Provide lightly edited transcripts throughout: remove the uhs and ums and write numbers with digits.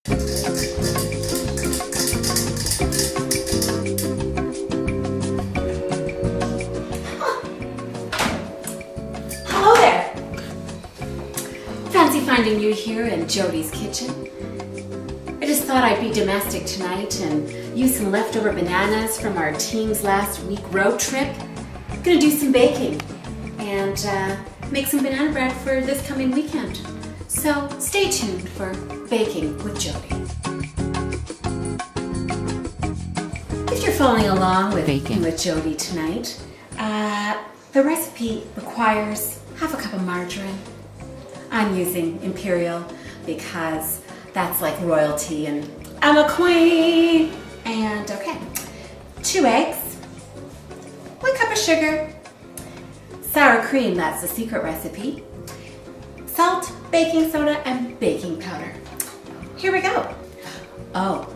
Hello there! Fancy finding you here in Jodi's kitchen. I just thought I'd be domestic tonight and use some leftover bananas from our team's last week road trip. Gonna do some baking and make some banana bread for this coming weekend. So stay tuned for Baking with Jodi. If you're following along with Baking with Jodi tonight, the recipe requires half a cup of margarine. I'm using Imperial because that's like royalty and I'm a queen. And okay, 2 eggs, 1 cup of sugar, sour cream, that's the secret recipe, salt, baking soda, and baking powder. Here we go. Oh,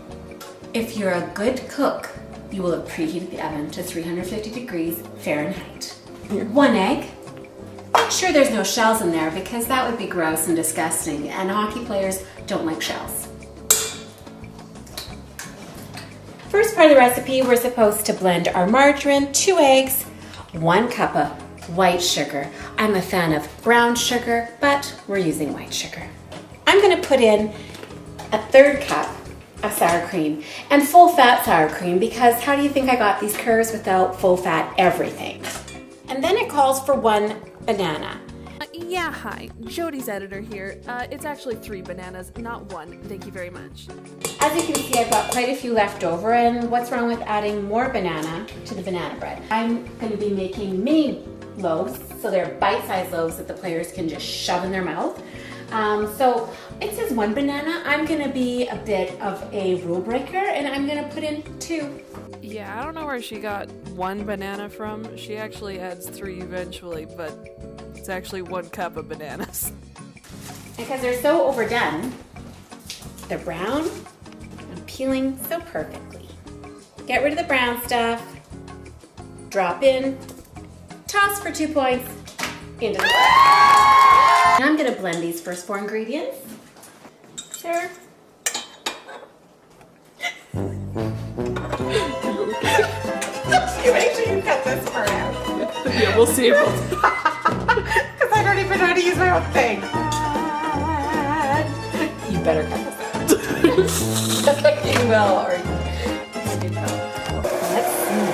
if you're a good cook, you will have preheated the oven to 350 degrees Fahrenheit. 1 egg. Make sure there's no shells in there because that would be gross and disgusting, and hockey players don't like shells. First part of the recipe, we're supposed to blend our margarine, 2 eggs, 1 cup of white sugar. I'm a fan of brown sugar, but we're using white sugar. I'm gonna put in a 1/3 cup of sour cream, and full fat sour cream, because how do you think I got these curves without full fat everything? And then it calls for 1 banana. Yeah, hi, Jodi's editor here. It's actually 3 bananas, not 1. Thank you very much. As you can see, I've got quite a few left over, and what's wrong with adding more banana to the banana bread? I'm going to be making mini loaves, so they're bite-sized loaves that the players can just shove in their mouth. So it says 1 banana. I'm going to be a bit of a rule breaker, and I'm going to put in 2. Yeah, I don't know where she got 1 banana from. She actually adds 3 eventually, but it's actually 1 cup of bananas. Because they're so overdone, they're brown and peeling so perfectly. Get rid of the brown stuff, drop in, toss for 2 points into the blender. Now I'm going to blend these first 4 ingredients. Sure. You make sure you cut this part out. Yeah, we'll see. Because I don't even know how to use my own thing. You better cut this out. You will, or you don't. Let's see.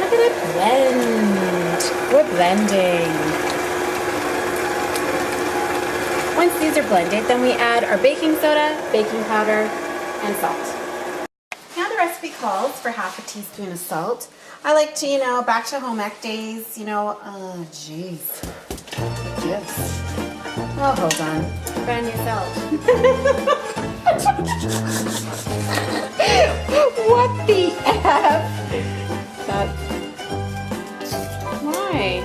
Look at it blend. We're blending. Once these are blended, then we add our baking soda, baking powder, and salt. Now the recipe calls for half a teaspoon of salt. I like to, back to home ec days, oh jeez. Yes. Oh, hold on. Brand new salt. What the F? Why?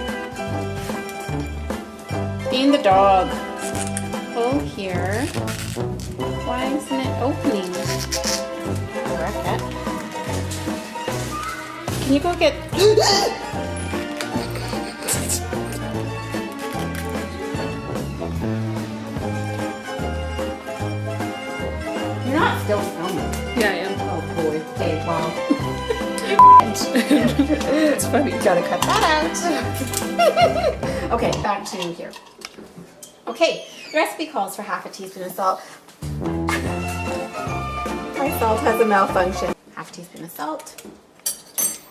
Being the dog. Pull here. Why isn't it opening? Bracket. Can you go get... You're not still filming. Yeah, I am. Oh boy. Okay, well. It's funny. You gotta cut that out. Okay, back to here. Okay, the recipe calls for half a teaspoon of salt. My salt has a malfunction. Half a teaspoon of salt.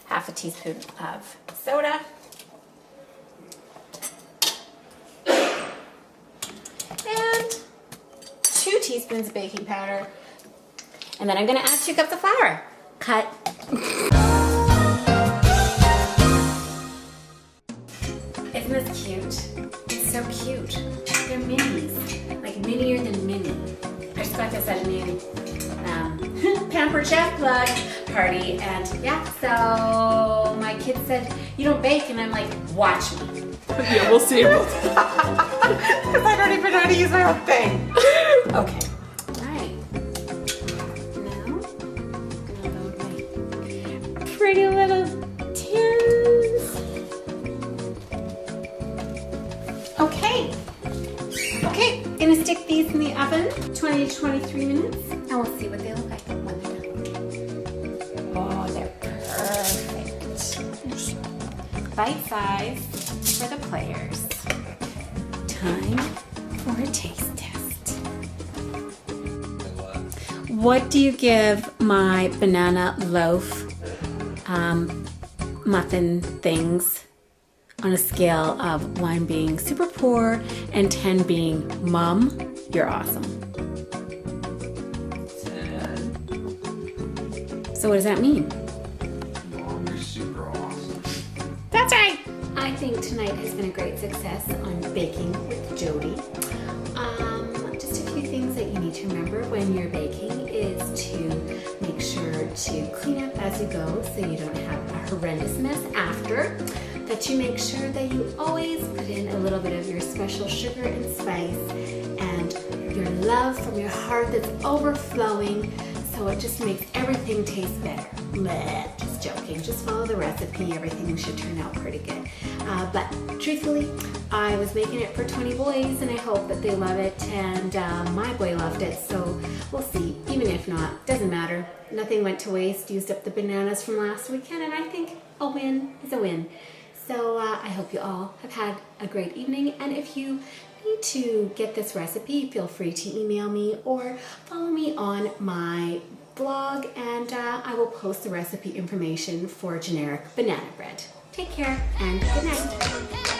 Half a teaspoon of soda. And 2 teaspoons of baking powder. And then I'm gonna add 2 cups of flour. Cut. Isn't this cute? It's so cute. They're minis, like minier than mini. I just got this at a new Pampered Chef Plug party, and yeah, so my kid said, you don't bake, and I'm like, watch me. Yeah, we'll see. Because I don't even know how to use my own thing. Okay. Alright. Now, I'm gonna load my pretty little tins. Okay. Okay, gonna stick these in the oven, 200 20 to 23 minutes, and we'll see what they look like when they're done. Oh, they're perfect. Bite size for the players. Time for a taste test. What do you give my banana loaf muffin things on a scale of 1 being super poor and 10 being mom? You're awesome. 10. So what does that mean? Mom, you're super awesome. That's right. I think tonight has been a great success on Baking with Jodi. Just a few things that you need to remember when you're baking is to make sure to clean up as you go so you don't have a horrendous mess after. That you make sure that you always put in a little bit of your special sugar and spice and your love from your heart that's overflowing, so it just makes everything taste better. Bleh, just joking, just follow the recipe, everything should turn out pretty good. But truthfully, I was making it for 20 boys and I hope that they love it, and my boy loved it, so we'll see. Even if not, doesn't matter. Nothing went to waste, used up the bananas from last weekend, and I think a win is a win. So I hope you all have had a great evening, and if you need to get this recipe, feel free to email me or follow me on my blog, and I will post the recipe information for generic banana bread. Take care and good night.